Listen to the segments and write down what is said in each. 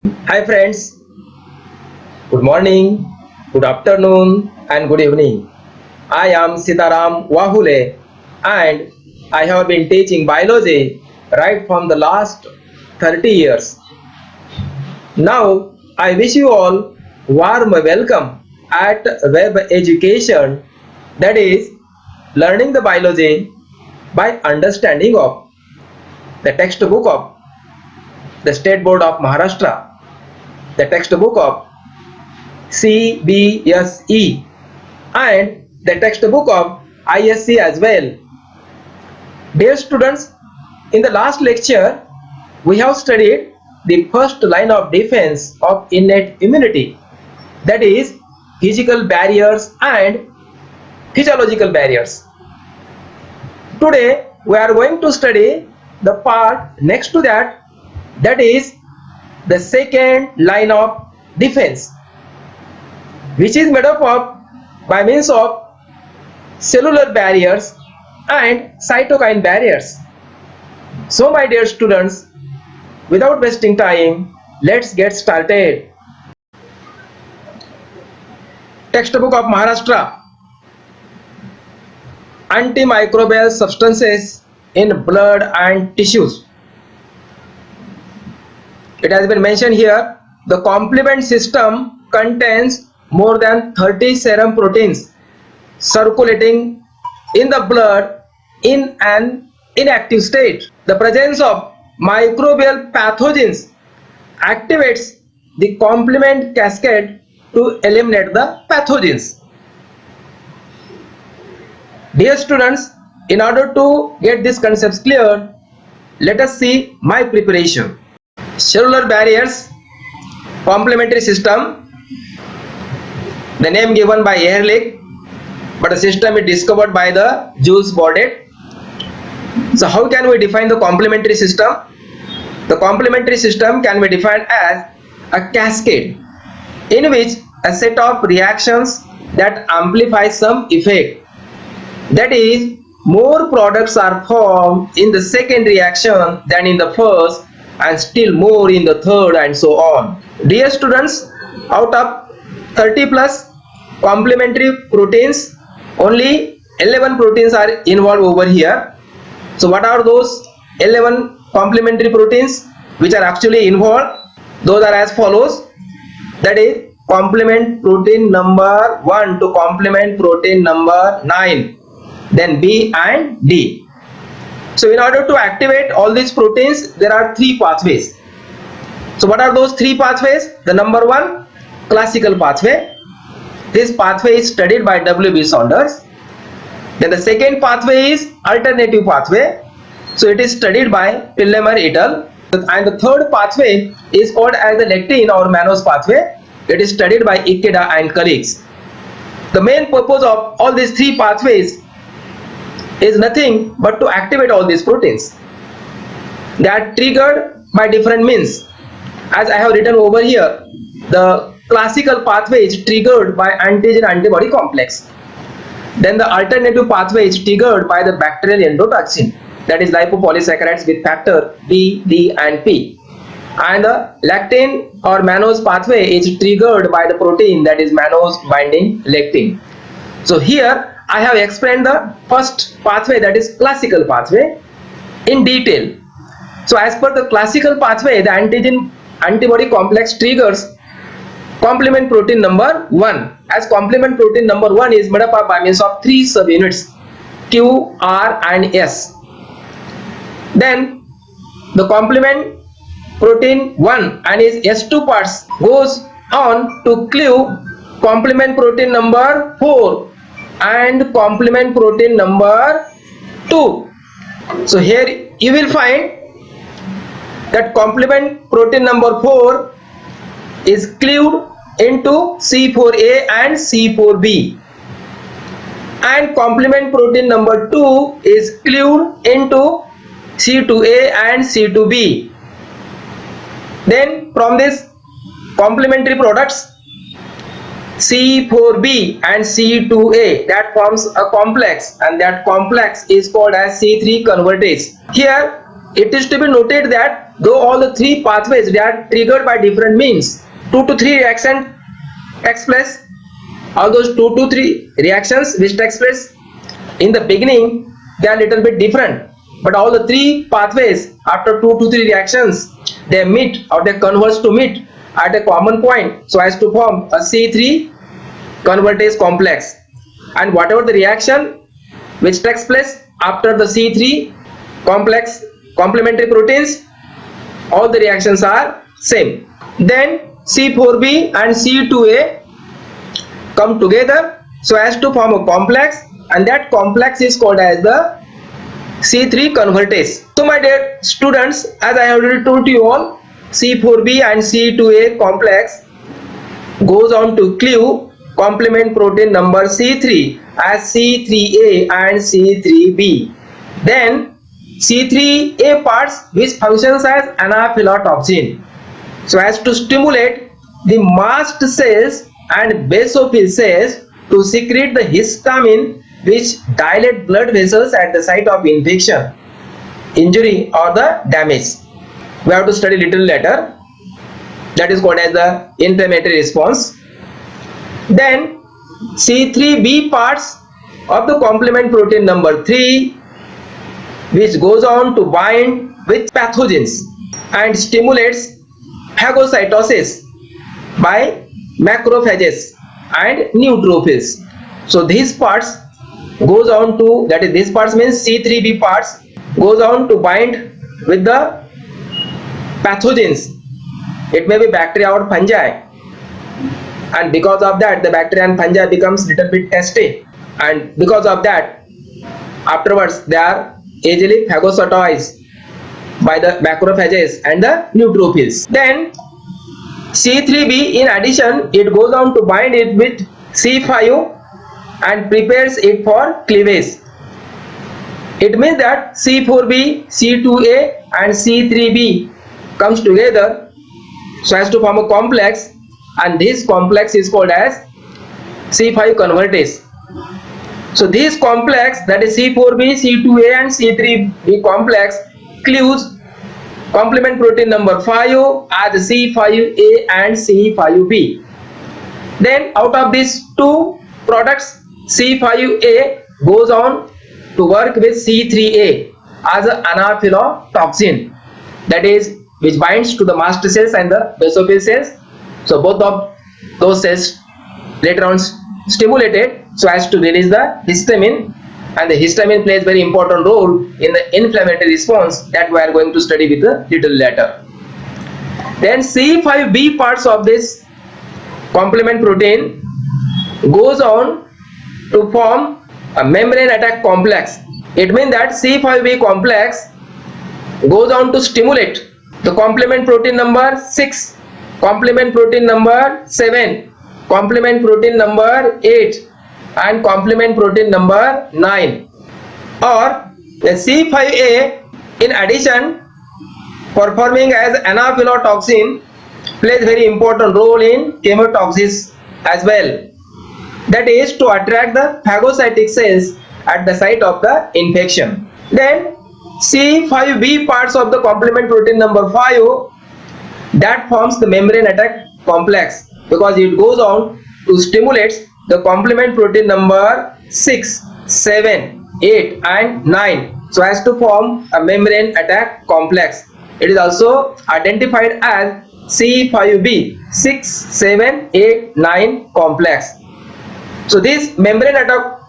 Hi friends, good morning, good afternoon and good evening. I am Sitaram Wahule and I have been teaching biology right from the last 30 years. Now I wish you all warm welcome at Web Education, that is learning the biology by understanding of the textbook of the State Board of Maharashtra, the textbook of CBSE and the textbook of ISC as well. Dear students, in the last lecture, we have studied the first line of defense of innate immunity, that is, physical barriers and physiological barriers. Today, we are going to study the part next to that, that is, the second line of defense, which is made up of by means of cellular barriers and cytokine barriers. So my dear students, without wasting time, let's get started. Textbook of Maharashtra, antimicrobial substances in blood and tissues. It has been mentioned here, the complement system contains more than 30 serum proteins circulating in the blood in an inactive state. The presence of microbial pathogens activates the complement cascade to eliminate the pathogens. Dear students, in order to get these concepts clear, let us see my preparation. Cellular barriers, complementary system, the name given by Ehrlich, but the system is discovered by the Jules Bordet. So how can we define the complementary system? The complementary system can be defined as a cascade in which a set of reactions that amplify some effect. That is, more products are formed in the second reaction than in the first, and still more in the third, and so on. Dear students, out of 30 plus complementary proteins, only 11 proteins are involved over here. So what are those 11 complementary proteins which are actually involved? Those are as follows, that is complement protein number 1 to complement protein number 9, then B and D. So in order to activate all these proteins, there are three pathways. So what are those three pathways? The number one, classical pathway. This pathway is studied by W.B. Saunders. Then the second pathway is alternative pathway. So it is studied by Pillemer et al. And the third pathway is called as the lectin or mannose pathway. It is studied by Ikeda and colleagues. The main purpose of all these three pathways is nothing but to activate all these proteins. They are triggered by different means. As I have written over here, the classical pathway is triggered by antigen antibody complex. Then the alternative pathway is triggered by the bacterial endotoxin, that is lipopolysaccharides with factor B, D and P. And the lectin or mannose pathway is triggered by the protein, that is mannose binding lectin. So here I have explained the first pathway, that is classical pathway, in detail. So as per the classical pathway, the antigen antibody complex triggers complement protein number 1, as complement protein number 1 is made up by means of three subunits Q, R and S. Then the complement protein 1 and its S2 parts goes on to cleave complement protein number 4 and complement protein number 2. So here you will find that complement protein number 4 is cleaved into C4A and C4B, and complement protein number 2 is cleaved into C2A and C2B. Then from this complementary products C4B and C2A, that forms a complex, and that complex is called as C3 convertase. Here it is to be noted that though all the three pathways they are triggered by different means, 2 to 3 reaction takes place. All those 2 to 3 reactions which takes place in the beginning, they are little bit different, but all the three pathways after 2 to 3 reactions, they meet or they converge to meet at a common point so as to form a C3 convertase complex. And whatever the reaction which takes place after the C3 complex complementary proteins, all the reactions are same. Then C4b and C2a come together so as to form a complex, and that complex is called as the C3 convertase. So my dear students, as I have already told you all, C4b and C2a complex goes on to cleave complement protein number C3 as C3a and C3b. Then C3a parts which functions as anaphylatoxin so as to stimulate the mast cells and basophil cells to secrete the histamine which dilate blood vessels at the site of infection, injury or the damage. We have to study little later. That is called as the inflammatory response. Then C3b parts of the complement protein number 3 which goes on to bind with pathogens and stimulates phagocytosis by macrophages and neutrophils. So these parts goes on to, that is these parts means C3b parts goes on to bind with the pathogens. It may be bacteria or fungi, and because of that the bacteria and fungi becomes little bit testy, and because of that afterwards they are easily phagocytized by the macrophages and the neutrophils. Then C3b in addition it goes on to bind it with C5 and prepares it for cleavage. It means that C4b, C2a and C3b comes together so as to form a complex, and this complex is called as C5 convertase. So this complex, that is C4b, C2a and C3b complex, cleaves complement protein number 5 as C5a and C5b. Then out of these two products, C5a goes on to work with C3a as an anaphylatoxin, that is which binds to the mast cells and the basophil cells. So both of those cells later on stimulated so as to release the histamine, and the histamine plays very important role in the inflammatory response that we are going to study with a little later. Then C5b parts of this complement protein goes on to form a membrane attack complex. It means that C5b complex goes on to stimulate the complement protein number 6, complement protein number 7, complement protein number 8 and complement protein number 9. Or the C5a in addition performing as anaphylatoxin plays very important role in chemotoxis as well, that is to attract the phagocytic cells at the site of the infection. Then C5b parts of the complement protein number 5 that forms the membrane attack complex, because it goes on to stimulate the complement protein number 6, 7, 8 and 9 so as to form a membrane attack complex. It is also identified as C5b 6, 7, 8, 9 complex. So this membrane attack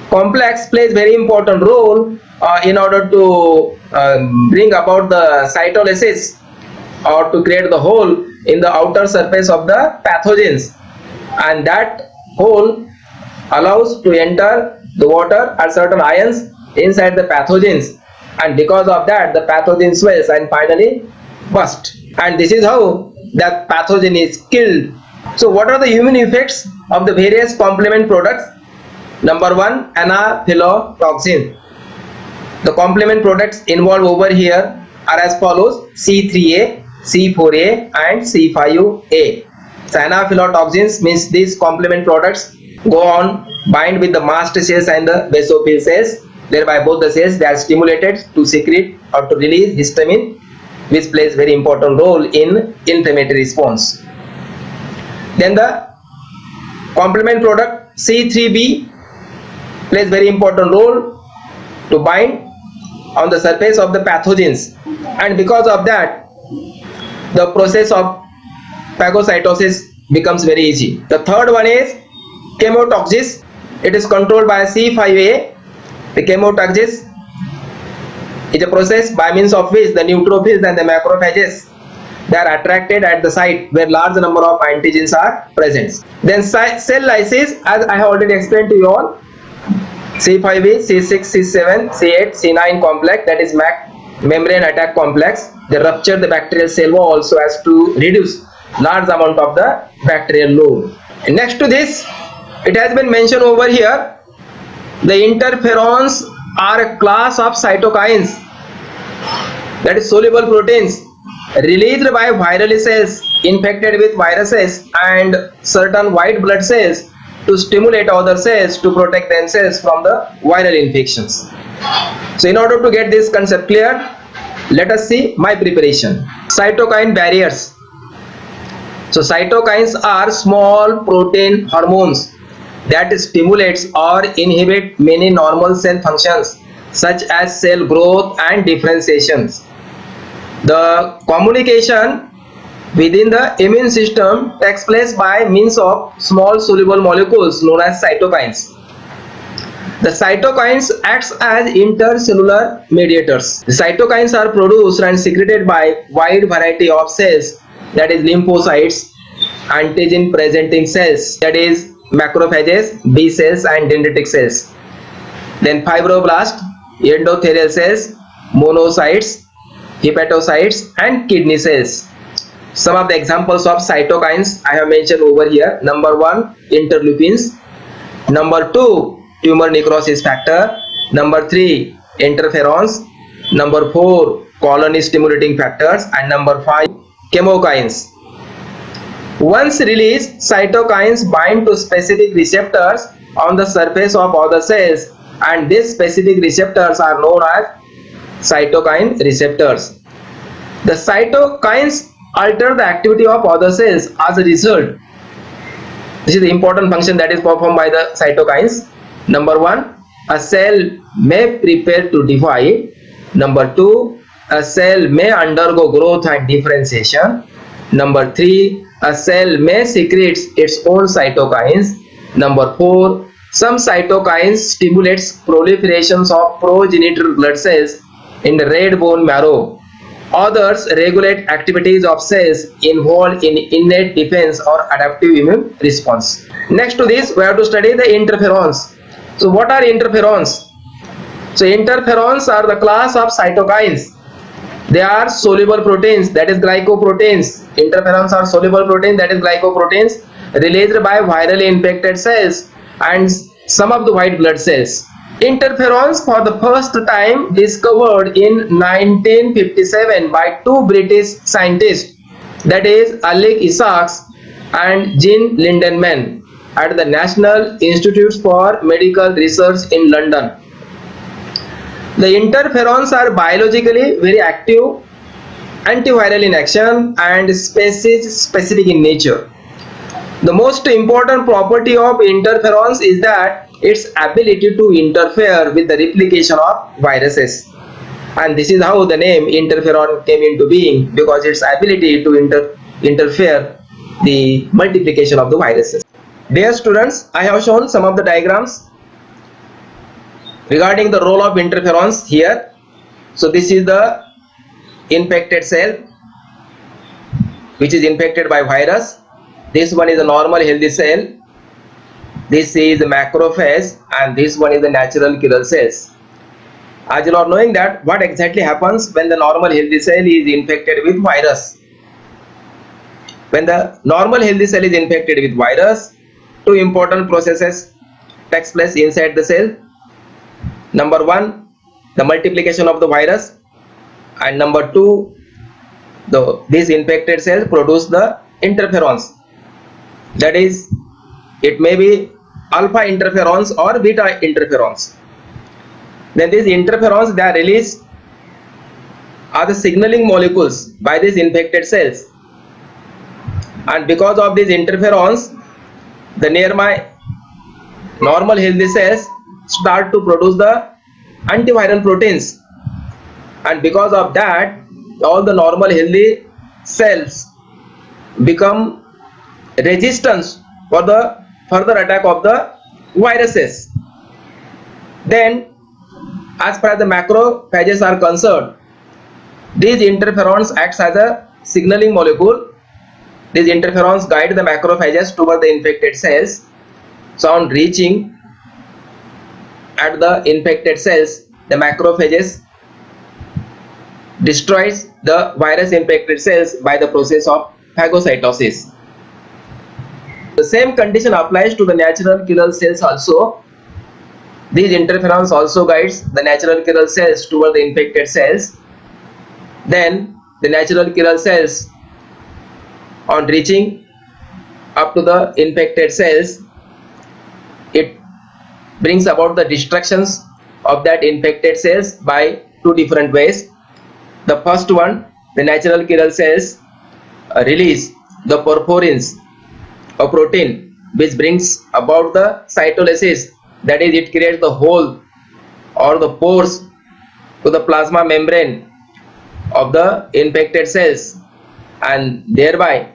complex plays very important role in order to bring about the cytolysis or to create the hole in the outer surface of the pathogens, and that hole allows to enter the water or certain ions inside the pathogens, and because of that the pathogen swells and finally burst, and this is how the pathogen is killed. So what are the immune effects of the various complement products? Number 1, anaphylatoxin. The complement products involved over here are as follows: C3a, C4a and C5a. So anaphylatoxins means these complement products go on bind with the mast cells and the basophil cells, thereby both the cells they are stimulated to secrete or to release histamine, which plays very important role in inflammatory response. Then the complement product C3b plays very important role to bind on the surface of the pathogens, and because of that the process of phagocytosis becomes very easy. The third one is chemotaxis. It is controlled by C5a. The chemotaxis is a process by means of which the neutrophils and the macrophages, they are attracted at the site where large number of antigens are present. Then cell lysis, as I have already explained to you all, C5a, C6, C7, C8, C9 complex, that is membrane attack complex. They rupture the bacterial cell wall so as to reduce large amount of the bacterial load. And next to this, it has been mentioned over here, the interferons are a class of cytokines, that is soluble proteins, released by viral cells infected with viruses and certain white blood cells to stimulate other cells to protect themselves from the viral infections. So in order to get this concept clear, let us see my preparation. Cytokine barriers. So cytokines are small protein hormones that stimulates or inhibit many normal cell functions such as cell growth and differentiations. The communication within the immune system takes place by means of small soluble molecules known as cytokines. The cytokines acts as intercellular mediators. The cytokines are produced and secreted by wide variety of cells, that is lymphocytes, antigen presenting cells, that is macrophages, B cells and dendritic cells. Then fibroblast, endothelial cells, monocytes, hepatocytes and kidney cells. Some of the examples of cytokines I have mentioned over here. Number 1, interleukins. Number 2, tumor necrosis factor. Number 3, interferons. Number 4, colony stimulating factors. And number 5, chemokines. Once released, cytokines bind to specific receptors on the surface of other cells, and these specific receptors are known as cytokine receptors. The cytokines alter the activity of other cells as a result. This is the important function that is performed by the cytokines. Number 1, a cell may prepare to divide. Number 2, a cell may undergo growth and differentiation. Number 3, a cell may secrete its own cytokines. Number 4, some cytokines stimulates proliferations of progenitor blood cells in the red bone marrow. Others regulate activities of cells involved in innate defense or adaptive immune response. Next to this, we have to study the interferons. So what are interferons? So interferons are the class of cytokines. They are soluble proteins, that is glycoproteins. Interferons are soluble proteins, that is glycoproteins, released by virally infected cells and some of the white blood cells. Interferons for the first time discovered in 1957 by two British scientists, that is Alec Isaacs and Jean Lindemann, at the National Institutes for Medical Research in London. The interferons are biologically very active, antiviral in action and species specific in nature. The most important property of interferons is that its ability to interfere with the replication of viruses, and this is how the name interferon came into being, because its ability to interfere the multiplication of the viruses. Dear students, I have shown some of the diagrams regarding the role of interferons here. So this is the infected cell which is infected by virus. This one is a normal healthy cell. This is a macrophage and this one is the natural killer cells. As you are knowing that what exactly happens when the normal healthy cell is infected with virus. When the normal healthy cell is infected with virus, two important processes takes place inside the cell. Number 1, the multiplication of the virus, and number 2, these infected cells produce the interferons. That is, it may be alpha interferons or beta interferons. Then these interferons, they are released are the signaling molecules by these infected cells, and because of these interferons, the nearby normal healthy cells start to produce the antiviral proteins, and because of that all the normal healthy cells become resistance for the further attack of the viruses. Then as far as the macrophages are concerned, these interferons acts as a signaling molecule. These interferons guide the macrophages toward the infected cells. So on reaching at the infected cells, the macrophages destroys the virus infected cells by the process of phagocytosis. The same condition applies to the natural killer cells also. These interferons also guides the natural killer cells toward the infected cells. Then the natural killer cells on reaching up to the infected cells, it brings about the destructions of that infected cells by two different ways. The first one, the natural killer cells release the perforins, a protein which brings about the cytolysis, that is it creates the hole or the pores to the plasma membrane of the infected cells, and thereby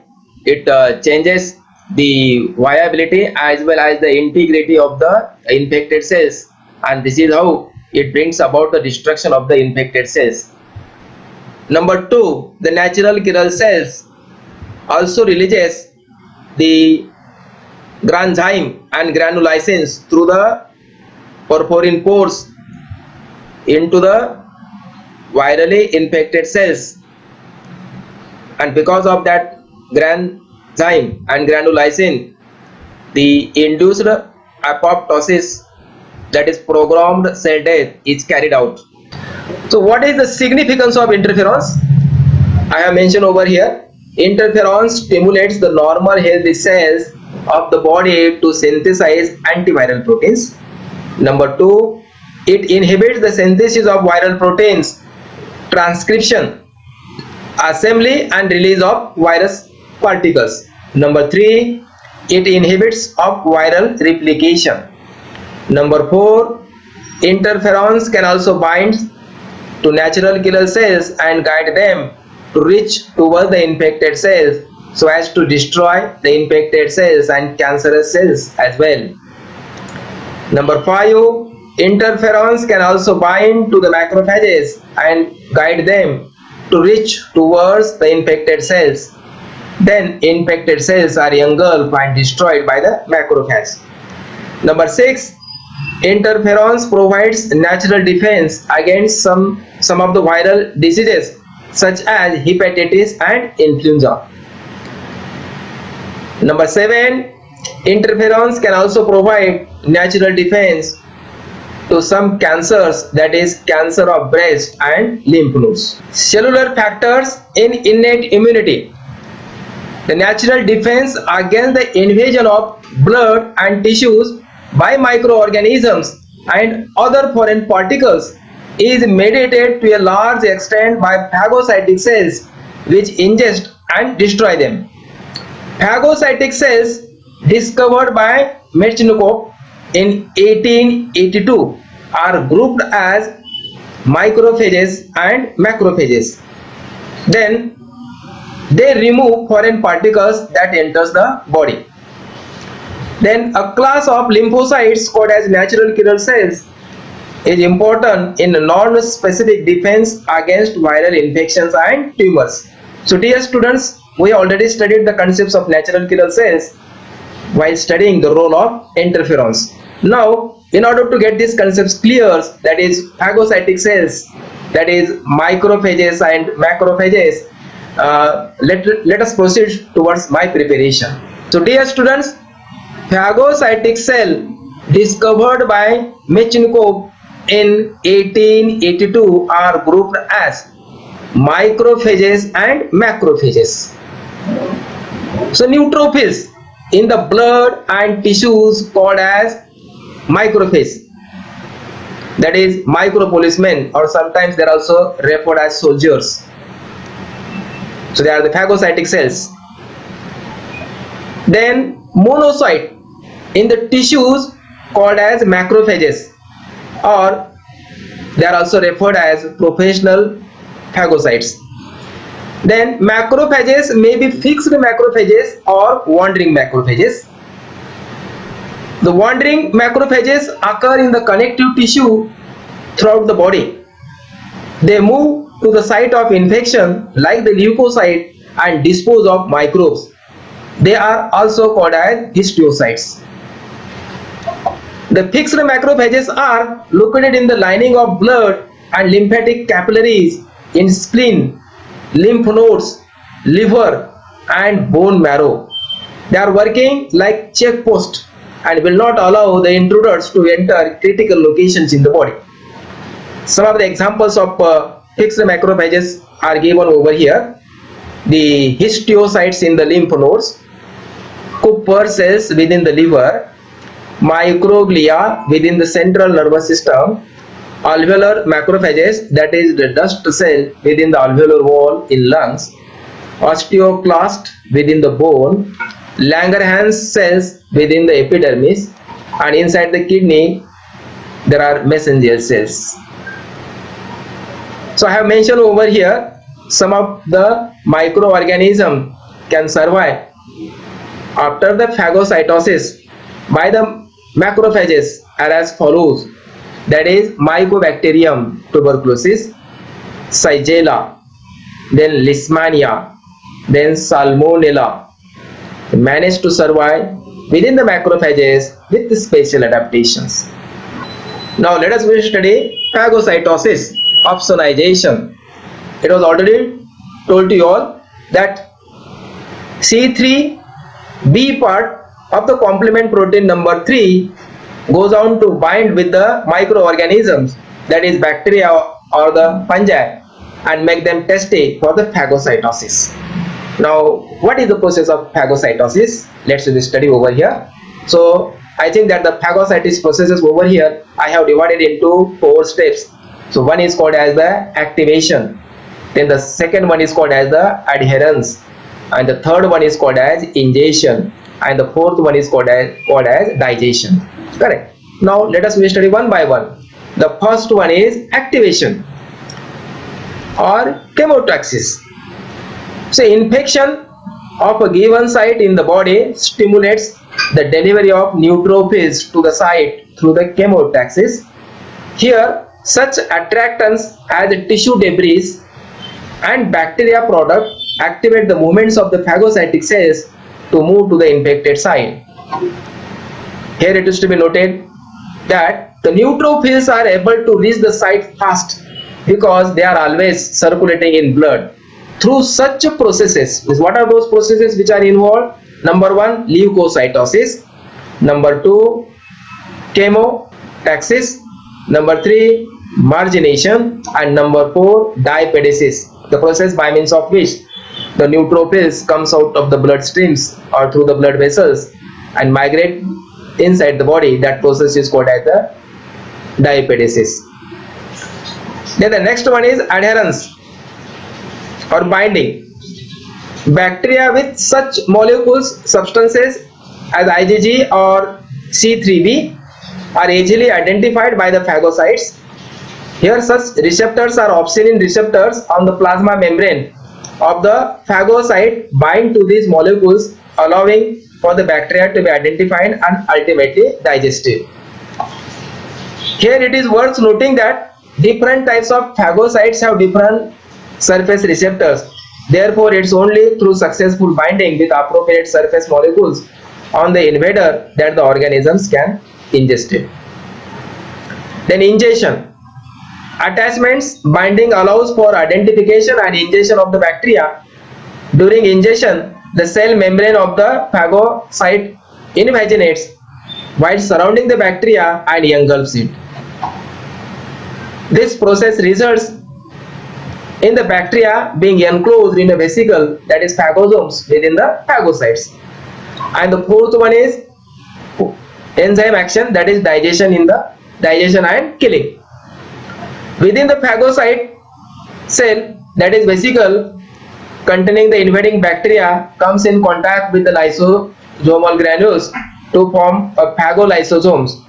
it changes the viability as well as the integrity of the infected cells, and this is how it brings about the destruction of the infected cells. Number two, the natural killer cells also releases the granzyme and granulescence through the perforin pores into the virally infected cells, and because of that granzyme and granulescence, the induced apoptosis, that is programmed cell death, is carried out. So what is the significance of interferons? I have mentioned over here. Interferon stimulates the normal healthy cells of the body to synthesize antiviral proteins. Number two, it inhibits the synthesis of viral proteins, transcription, assembly and release of virus particles. Number three, it inhibits of viral replication. Number four, interferons can also bind to natural killer cells and guide them to reach towards the infected cells so as to destroy the infected cells and cancerous cells as well. Number 5, interferons can also bind to the macrophages and guide them to reach towards the infected cells. Then infected cells are engulfed and destroyed by the macrophage. Number 6, interferons provides natural defense against some of the viral diseases such as hepatitis and influenza. Number 7, interferons can also provide natural defense to some cancers, that is cancer of breast and lymph nodes. Cellular factors in innate immunity. The natural defense against the invasion of blood and tissues by microorganisms and other foreign particles is mediated to a large extent by phagocytic cells which ingest and destroy them. Phagocytic cells discovered by Metchnikoff in 1882 are grouped as microphages and macrophages. Then they remove foreign particles that enters the body. Then a class of lymphocytes called as natural killer cells is important in non-specific defense against viral infections and tumors. So dear students, we already studied the concepts of natural killer cells while studying the role of interferons. Now, in order to get these concepts clear, that is phagocytic cells, that is microphages and macrophages, let us proceed towards my preparation. So dear students, phagocytic cell discovered by Metchnikoff in 1882 are grouped as microphages and macrophages. So neutrophils in the blood and tissues called as macrophages. that is micropolicemen, or sometimes they are also referred as soldiers. So they are the phagocytic cells. Then monocyte in the tissues called as macrophages, or they are also referred as professional phagocytes. Then macrophages may be fixed macrophages or wandering macrophages. The wandering macrophages occur in the connective tissue throughout the body. They move to the site of infection like the leukocyte and dispose of microbes. They are also called as histiocytes. The fixed macrophages are located in the lining of blood and lymphatic capillaries, in spleen, lymph nodes, liver and bone marrow. They are working like checkposts and will not allow the intruders to enter critical locations in the body. Some of the examples of fixed macrophages are given over here. The histiocytes in the lymph nodes, Kupffer cells within the liver, microglia within the central nervous system, alveolar macrophages, that is the dust cell within the alveolar wall in lungs, osteoclast within the bone, Langerhans cells within the epidermis, and inside the kidney there are mesangial cells. So I have mentioned over here some of the microorganisms can survive after the phagocytosis by the macrophages are as follows, that is Mycobacterium tuberculosis, Shigella, then Leishmania, then Salmonella managed to survive within the macrophages with special adaptations. Now let us study phagocytosis, opsonization. It was already told to you all that C3b part of the complement protein number 3 goes on to bind with the microorganisms, that is bacteria or the fungi, and make them testy for the phagocytosis. Now what is the process of phagocytosis? Let's study over here. So I think that the phagocytosis processes over here I have divided into 4 steps. So one is called as the activation, then the second one is called as the adherence, and the third one is called as ingestion, and the fourth one is called as digestion. Correct. Now let us study one by one. The first one is activation or chemotaxis. So infection of a given site in the body stimulates the delivery of neutrophils to the site through the chemotaxis. Here such attractants as tissue debris and bacteria product activate the movements of the phagocytic cells to move to the infected site. Here it is to be noted that the neutrophils are able to reach the site fast because they are always circulating in blood. Through such processes, what are those processes which are involved? Number 1, leukocytosis. Number 2, chemotaxis. Number 3, margination. And number 4, diapedesis, the process by means of which the neutrophils comes out of the blood streams or through the blood vessels and migrate inside the body. That process is called as the diapedesis. Then the next one is adherence or binding. Bacteria with such molecules, substances as IgG or C3b are easily identified by the phagocytes. Here such receptors are opsinin receptors on the plasma membrane of the phagocyte bind to these molecules, allowing for the bacteria to be identified and ultimately digested. Here it is worth noting that different types of phagocytes have different surface receptors. Therefore, it's only through successful binding with appropriate surface molecules on the invader that the organisms can ingest it. Then ingestion. Attachments binding allows for identification and ingestion of the bacteria. During ingestion, the cell membrane of the phagocyte invaginates while surrounding the bacteria and engulfs it. This process results in the bacteria being enclosed in a vesicle, that is phagosomes, within the phagocytes. And the fourth one is enzyme action, that is digestion and killing. Within the phagocyte cell, that is vesicle containing the invading bacteria, comes in contact with the lysosomal granules to form a phagolysosomes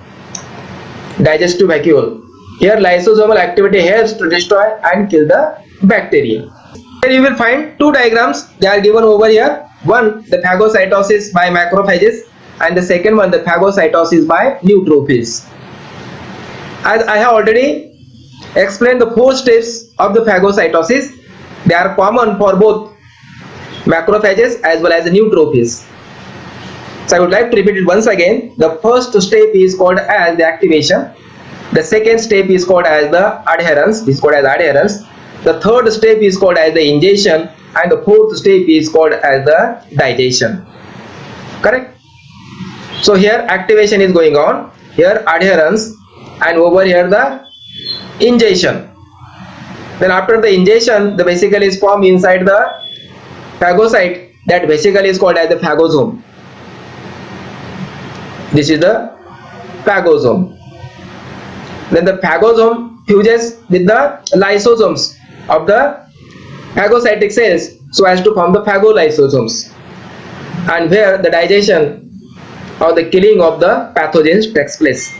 digestive vacuole. Here lysosomal activity helps to destroy and kill the bacteria. Here you will find two diagrams, they are given over here. One, the phagocytosis by macrophages, and the second one, the phagocytosis by neutrophils. As I have already explained the four steps of the phagocytosis, they are common for both macrophages as well as the neutrophils. So I would like to repeat it once again. The first step is called as the activation. The second step is called as the adherence. The third step is called as the ingestion, and the fourth step is called as the digestion. Correct? So here activation is going on, here adherence, and over here the ingestion. Then after the ingestion, the vesicle is formed inside the phagocyte. That vesicle is called as the phagosome. This is the phagosome. Then the phagosome fuses with the lysosomes of the phagocytic cells so as to form the phagolysosomes, and where the digestion or the killing of the pathogens takes place.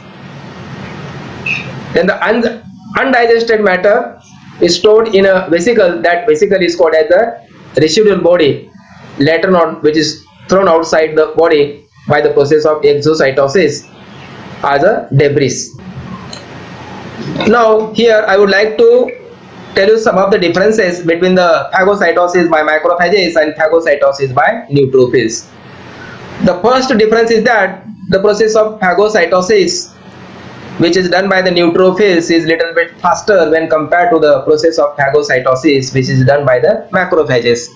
Then the undigested matter is stored in a vesicle. That vesicle is called as the residual body, later on which is thrown outside the body by the process of exocytosis as a debris. Now here I would like to tell you some of the differences between the phagocytosis by macrophages and phagocytosis by neutrophils. The first difference is that the process of phagocytosis which is done by the neutrophils is little bit faster when compared to the process of phagocytosis which is done by the macrophages.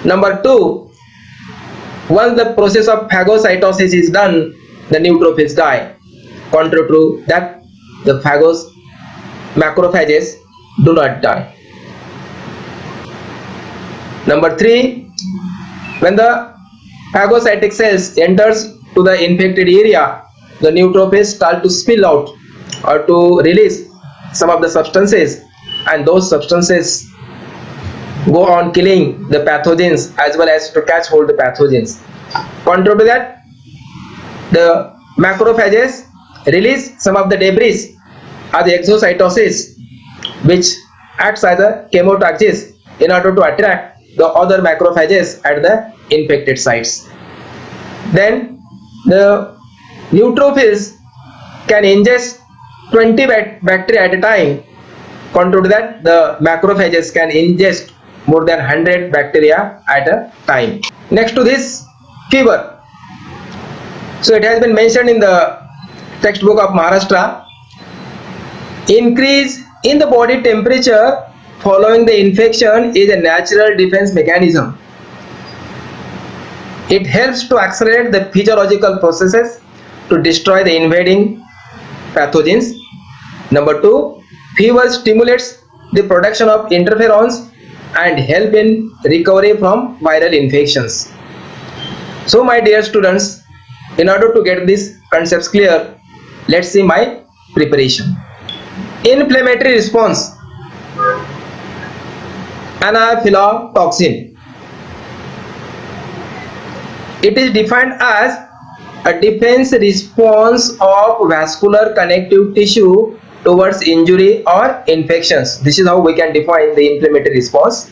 Number two, once the process of phagocytosis is done, the neutrophils die. Contrary to that, the macrophages do not die. Number three, when the phagocytic cells enters to the infected area, the neutrophils start to spill out or to release some of the substances, and those substances go on killing the pathogens as well as to catch hold the pathogens. Contrary to that, the macrophages release some of the debris as the exocytosis, which acts as a chemotaxis in order to attract the other macrophages at the infected sites. Then the neutrophils can ingest 20 bacteria at a time. Contrary to that, the macrophages can ingest more than 100 bacteria at a time. Next to this, fever. So it has been mentioned in the textbook of Maharashtra. Increase in the body temperature following the infection is a natural defense mechanism. It helps to accelerate the physiological processes to destroy the invading pathogens. Number two, fever stimulates the production of interferons and help in recovery from viral infections. So my dear students, in order to get these concepts clear, let's see my preparation. Inflammatory response. Anaphylatoxin. It is defined as a defense response of vascular connective tissue towards injury or infections. This is how we can define the inflammatory response.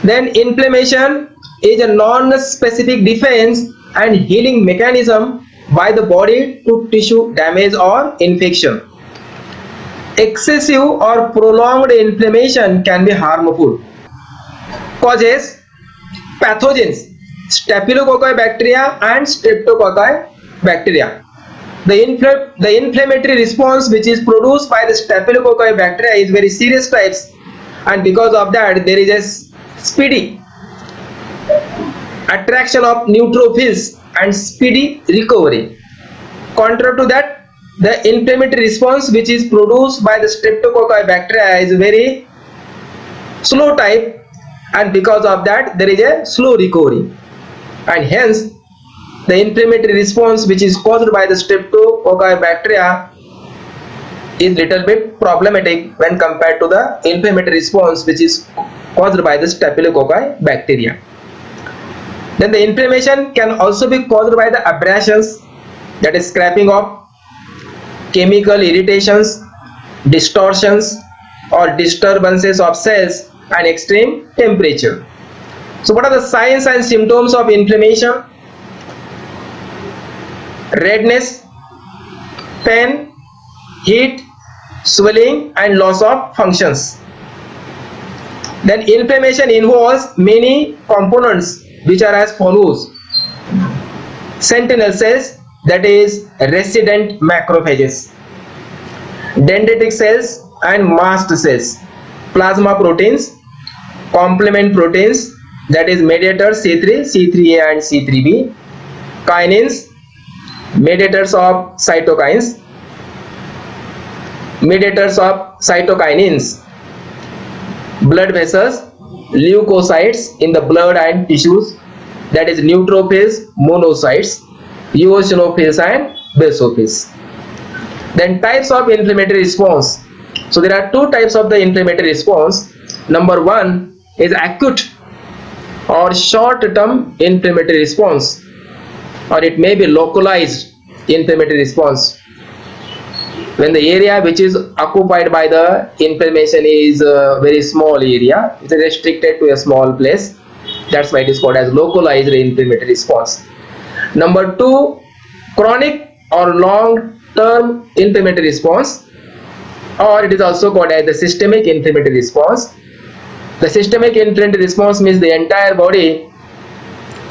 Then inflammation is a non-specific defense and healing mechanism by the body to tissue damage or infection. Excessive or prolonged inflammation can be harmful. Causes: pathogens, Staphylococci bacteria and Streptococci bacteria. The inflammatory response which is produced by the Staphylococci bacteria is very serious types, and because of that there is a speedy attraction of neutrophils and speedy recovery. Contrary to that, the inflammatory response which is produced by the Streptococci bacteria is very slow type, and because of that there is a slow recovery, and hence the inflammatory response which is caused by the Streptococci bacteria is little bit problematic when compared to the inflammatory response which is caused by the Staphylococci bacteria. Then the inflammation can also be caused by the abrasions, that is scraping off, chemical irritations, distortions or disturbances of cells and extreme temperature. So what are the signs and symptoms of inflammation? Redness, pain, heat, swelling and loss of functions. Then inflammation involves many components which are as follows: sentinel cells, that is resident macrophages, dendritic cells and mast cells, plasma proteins, complement proteins, that is mediators C3, C3a and C3b, kinins, mediators of cytokines, blood vessels, leukocytes in the blood and tissues, that is neutrophils, monocytes, eosinophils and basophils. Then types of inflammatory response. So there are two types of the inflammatory response. Number one is acute or short-term inflammatory response, or it may be localized inflammatory response. When the area which is occupied by the inflammation is a very small area, it is restricted to a small place, that's why it is called as localized inflammatory response. Number two, chronic or long-term inflammatory response, or it is also called as the systemic inflammatory response. The systemic inflammatory response means the entire body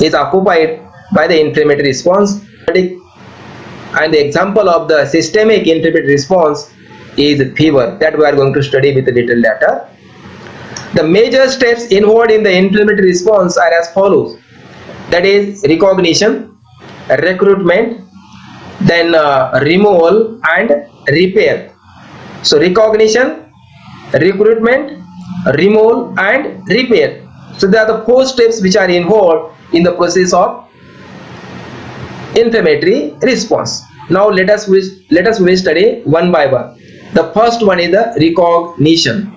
is occupied by the inflammatory response, and the example of the systemic inflammatory response is fever, that we are going to study with a little later. The major steps involved in the inflammatory response are as follows: that is recognition, recruitment, then removal and repair. So recognition, recruitment, removal and repair. So there are the four steps which are involved in the process of inflammatory response. Now let us study one by one. The first one is the recognition,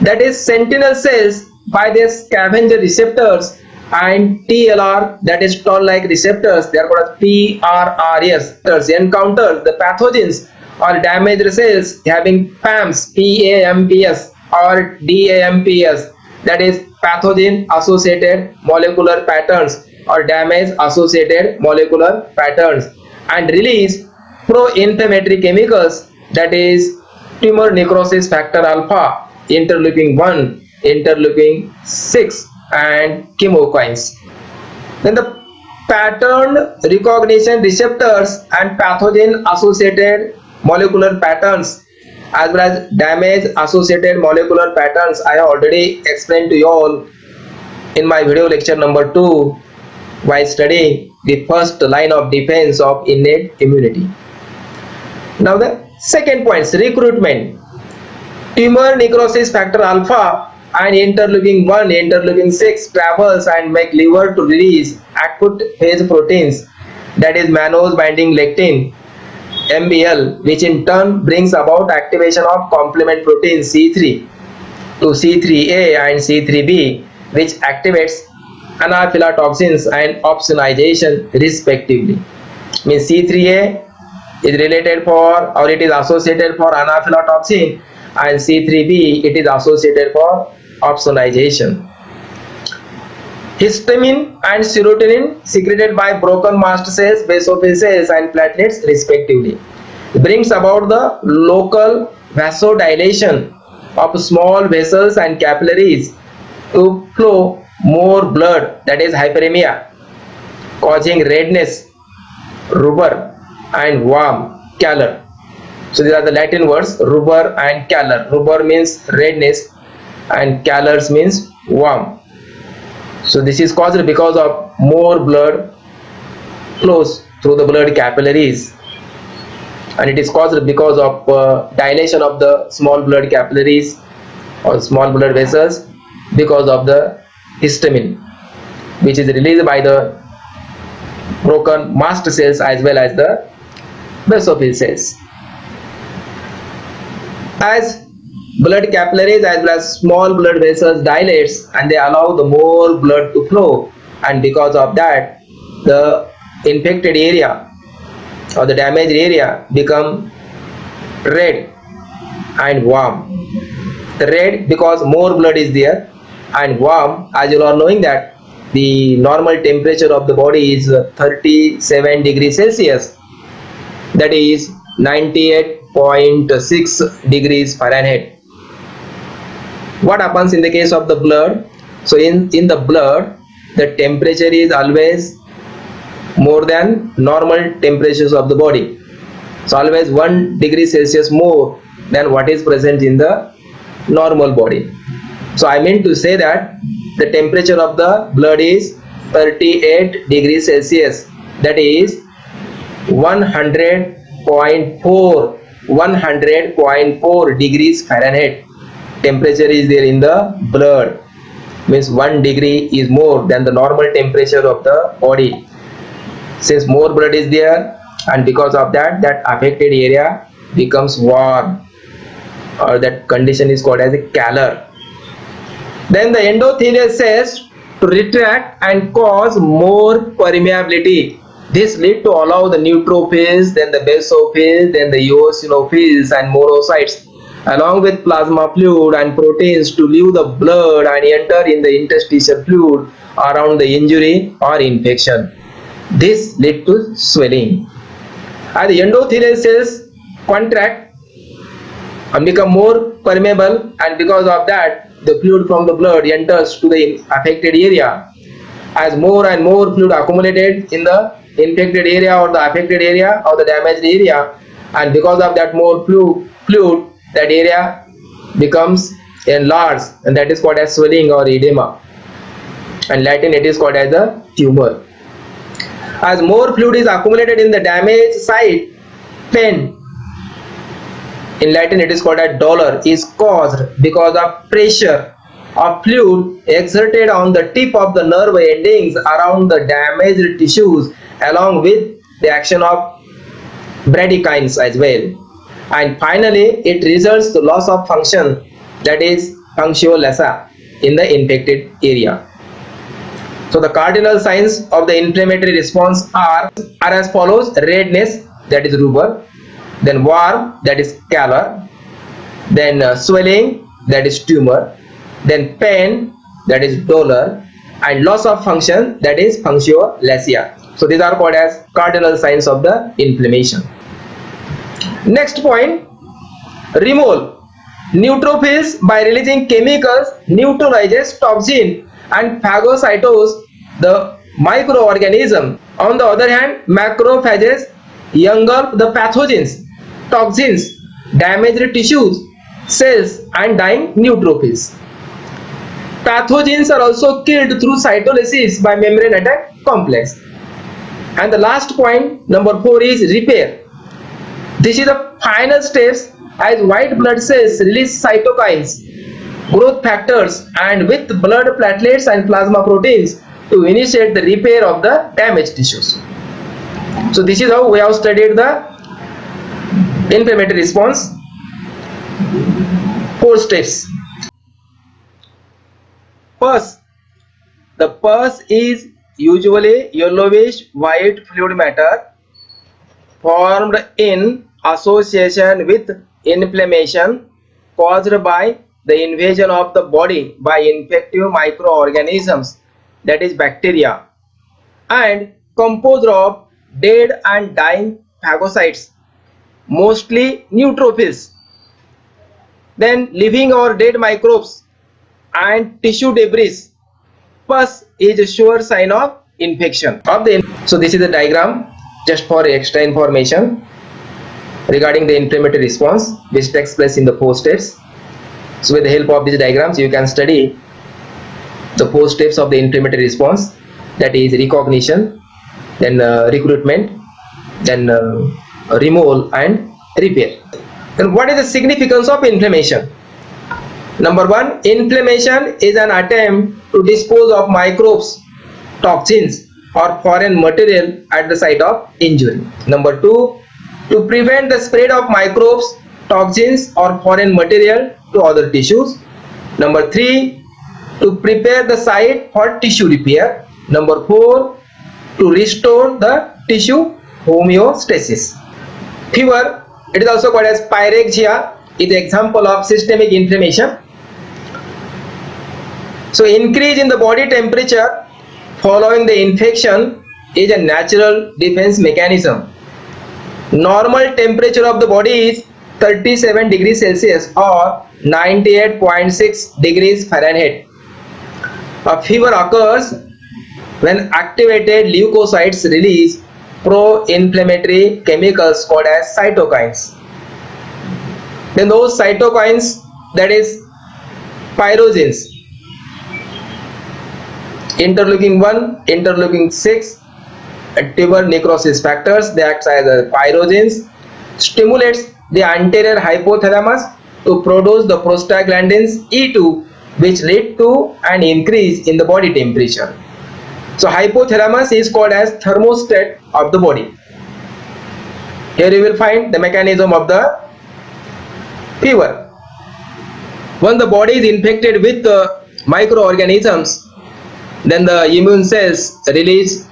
that is sentinel cells by their scavenger receptors and TLR, that is toll-like receptors, they are called as PRRS, encounter the pathogens or damaged cells having PAMPs, PAMPs or DAMPs, that is pathogen associated molecular patterns or damage associated molecular patterns, and release pro-inflammatory chemicals, that is tumor necrosis factor alpha, interleukin 1, interleukin 6 and chemokines. Then the pattern recognition receptors and pathogen associated molecular patterns as well as damage associated molecular patterns I have already explained to you all in my video lecture number 2 while studying the first line of defense of innate immunity. Now the second point is recruitment. Tumor necrosis factor alpha and interleukin 1, interleukin 6 travels and make liver to release acute phase proteins, that is mannose binding lectin, MBL, which in turn brings about activation of complement protein C3 to C3a and C3b, which activates anaphylatoxins and opsonization respectively. Means C3a is related for, or it is associated for anaphylatoxin, and C3b it is associated for opsonization. Histamine and serotonin secreted by broken mast cells, basophil cells and platelets respectively brings about the local vasodilation of small vessels and capillaries to flow more blood, that is hyperemia, causing redness, rubor and warm calor. So these are the Latin words, rubor and calor. Rubor means redness and calors means warm. So this is caused because of more blood flows through the blood capillaries, and it is caused because of dilation of the small blood capillaries or small blood vessels because of the histamine, which is released by the broken mast cells as well as the basophil cells. As blood capillaries as well as small blood vessels dilates and they allow the more blood to flow, and because of that the infected area or the damaged area become red and warm. Red because more blood is there, and warm as you are knowing that the normal temperature of the body is 37 degrees Celsius, that is 98.6 degrees Fahrenheit. What happens in the case of the blood? So in the blood the temperature is always more than normal temperatures of the body. So always 1 degree Celsius more than what is present in the normal body. So I mean to say that the temperature of the blood is 38 degrees Celsius, that is 100.4 degrees Fahrenheit temperature is there in the blood. Means 1 degree is more than the normal temperature of the body. Since more blood is there, and because of that affected area becomes warm, or that condition is called as a calor. Then the endothelial cells to retract and cause more permeability. This lead to allow the neutrophils, then the basophils, then the eosinophils and monocytes along with plasma fluid and proteins to leave the blood and enter in the interstitial fluid around the injury or infection. This lead to swelling. As the endothelial cells contract and become more permeable, and because of that the fluid from the blood enters to the affected area. As more and more fluid accumulated in the infected area or the affected area or the damaged area, and because of that more fluid that area becomes enlarged, and that is called as swelling or edema, and Latin it is called as a tumor. As more fluid is accumulated in the damaged site, pain, in Latin it is called as dolor, is caused because of pressure of fluid exerted on the tip of the nerve endings around the damaged tissues, along with the action of bradykines as well. And finally it results to loss of function, that is punctio laesa, in the infected area. So the cardinal signs of the inflammatory response are as follows: redness, that is rubor, then warm, that is calor, then swelling, that is tumor, then pain, that is dolor, and loss of function, that is punctio laesa. So these are called as cardinal signs of the inflammation. Next point, remove. Neutrophils by releasing chemicals neutralizes toxin and phagocytose the microorganism. On the other hand, macrophages engulf the pathogens, toxins, damaged tissues, cells and dying neutrophils. Pathogens are also killed through cytolysis by membrane attack complex. And the last point, number 4, is repair. This is the final steps as white blood cells release cytokines, growth factors and with blood platelets and plasma proteins to initiate the repair of the damaged tissues. So this is how we have studied the inflammatory response. 4 steps. First, the pus is usually yellowish white fluid matter formed in association with inflammation caused by the invasion of the body by infective microorganisms, that is bacteria, and composed of dead and dying phagocytes, mostly neutrophils, then living or dead microbes and tissue debris. Pus is a sure sign of infection of the. So this is a diagram just for extra information regarding the inflammatory response which takes place in the 4 steps. So with the help of these diagrams you can study the 4 steps of the inflammatory response, that is recognition, then recruitment, then removal and repair. Then what is the significance of inflammation? Number 1, inflammation is an attempt to dispose of microbes, toxins or foreign material at the site of injury. Number 2, to prevent the spread of microbes, toxins or foreign material to other tissues. Number 3, to prepare the site for tissue repair. Number 4, to restore the tissue homeostasis. Fever, it is also called as pyrexia, is an example of systemic inflammation. So increase in the body temperature following the infection is a natural defense mechanism. Normal temperature of the body is 37 degrees Celsius or 98.6 degrees Fahrenheit. A fever occurs when activated leukocytes release pro-inflammatory chemicals called as cytokines. Then those cytokines, that is pyrogens, interleukin 1, interleukin 6, tumor necrosis factors, they act as pyrogens, stimulates the anterior hypothalamus to produce the prostaglandins E2, which lead to an increase in the body temperature. So hypothalamus is called as thermostat of the body. Here you will find the mechanism of the fever. When the body is infected with microorganisms, then the immune cells release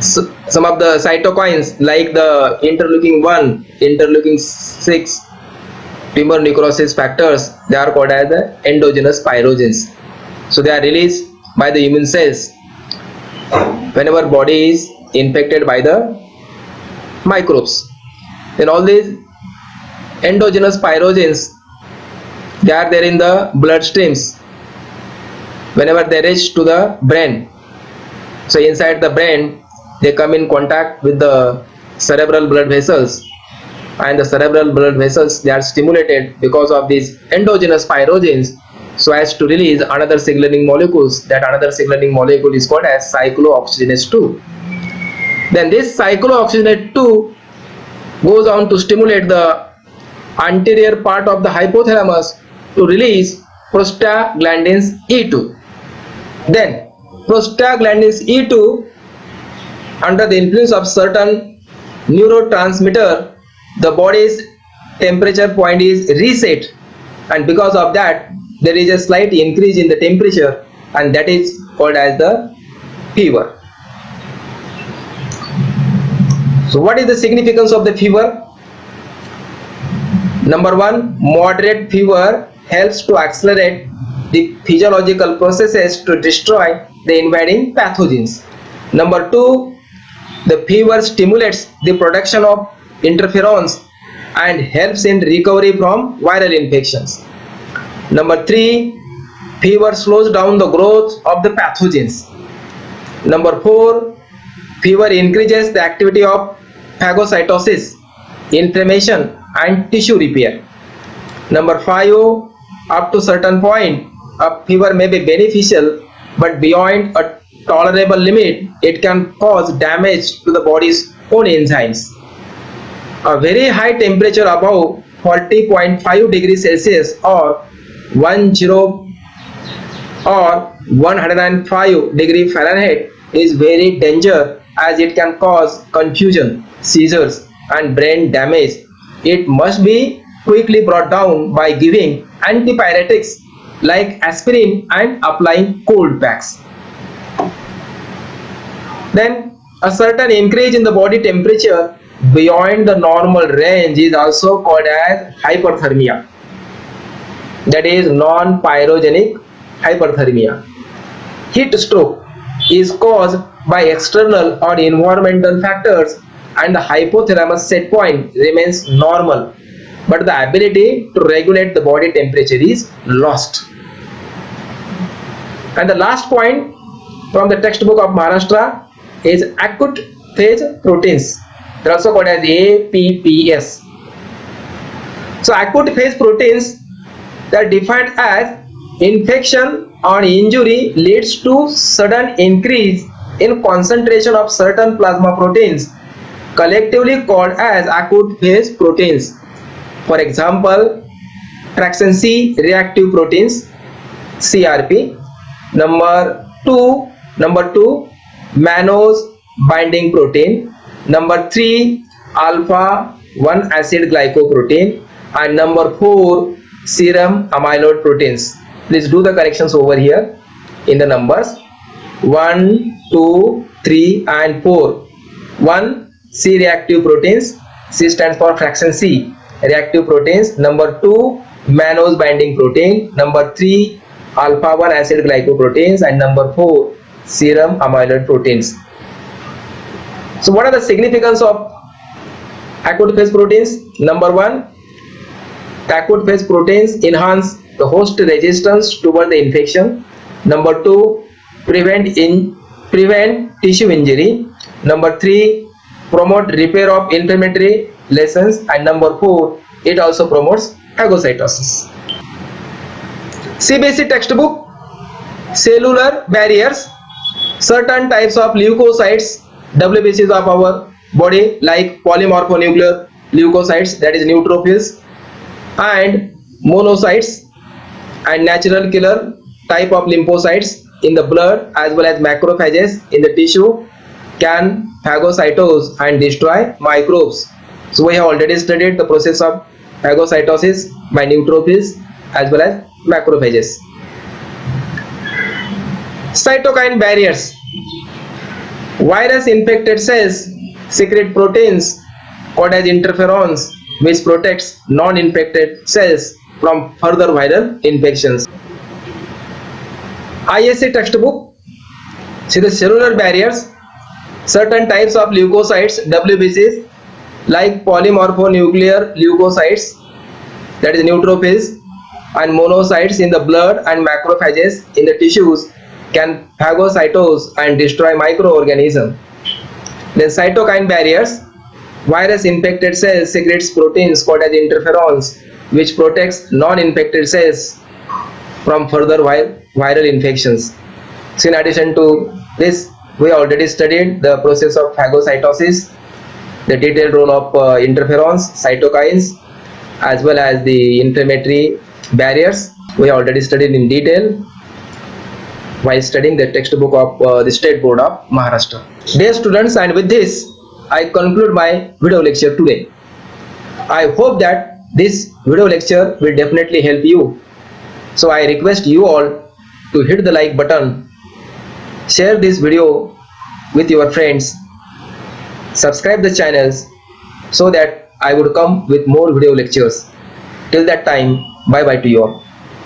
some of the cytokines like the interleukin 1, interleukin 6, tumor necrosis factors. They are called as the endogenous pyrogens. So they are released by the immune cells whenever body is infected by the microbes. Then all these endogenous pyrogens, they are there in the blood streams whenever they reach to the brain. So inside the brain, they come in contact with the cerebral blood vessels, and the cerebral blood vessels, they are stimulated because of these endogenous pyrogens so as to release another signaling molecules. That another signaling molecule is called as cyclooxygenase 2. Then this cyclooxygenase 2 goes on to stimulate the anterior part of the hypothalamus to release prostaglandins E2. Then prostaglandins E2, under the influence of certain neurotransmitter, the body's temperature point is reset, and because of that there is a slight increase in the temperature, and that is called as the fever. So what is the significance of the fever? Number 1, moderate fever helps to accelerate the physiological processes to destroy the invading pathogens. Number 2, the fever stimulates the production of interferons and helps in recovery from viral infections. Number 3, fever slows down the growth of the pathogens. Number 4, fever increases the activity of phagocytosis, inflammation and tissue repair. Number 5, up to certain point, a fever may be beneficial, but beyond a tolerable limit, it can cause damage to the body's own enzymes. A very high temperature above 40.5 degrees Celsius or 105 degree Fahrenheit is very dangerous, as it can cause confusion, seizures and brain damage. It must be quickly brought down by giving antipyretics like aspirin and applying cold packs. Then a certain increase in the body temperature beyond the normal range is also called as hyperthermia. That is non-pyrogenic hyperthermia. Heat stroke is caused by external or environmental factors, and the hypothalamus set point remains normal, but the ability to regulate the body temperature is lost. And the last point from the textbook of Maharashtra is acute phase proteins. They are also called as APPS. So acute phase proteins, they are defined as infection or injury leads to sudden increase in concentration of certain plasma proteins, collectively called as acute phase proteins. For example, fraction C reactive proteins, CRP. Number 2, mannose binding protein. Number 3, alpha 1 acid glycoprotein, and number 4 serum amyloid proteins. Please do the corrections over here in the numbers 1, 2, 3 and 4. 1 C reactive proteins, C stands for fraction C reactive proteins. Number 2 mannose binding protein. Number 3 alpha 1 acid glycoproteins, and number 4 serum amyloid proteins. So what are the significance of acute phase proteins? Number 1, acute phase proteins enhance the host resistance toward the infection. Number 2, prevent tissue injury. Number 3, promote repair of inflammatory lesions, and number 4, it also promotes phagocytosis. CBSE textbook, cellular barriers. Certain types of leukocytes, WBCs of our body, like polymorphonuclear leukocytes, that is neutrophils, and monocytes, and natural killer type of lymphocytes in the blood, as well as macrophages in the tissue, can phagocytose and destroy microbes. So we have already studied the process of phagocytosis by neutrophils as well as macrophages. Cytokine barriers. Virus infected cells secrete proteins called as interferons, which protects non-infected cells from further viral infections. ISC textbook. See the cellular barriers. Certain types of leukocytes, WBCs, like polymorphonuclear leukocytes, that is neutrophils, and monocytes in the blood and macrophages in the tissues, can phagocytose and destroy microorganisms. Then cytokine barriers. Virus infected cells secretes proteins called as interferons, which protects non-infected cells from further viral infections. So in addition to this, we already studied the process of phagocytosis, the detailed role of interferons, cytokines, as well as the inflammatory barriers. We already studied in detail while studying the textbook of the State Board of Maharashtra. Dear students, and with this I conclude my video lecture today. I hope that this video lecture will definitely help you. So I request you all to hit the like button, share this video with your friends, subscribe the channels so that I would come with more video lectures. Till that time, bye bye to you all.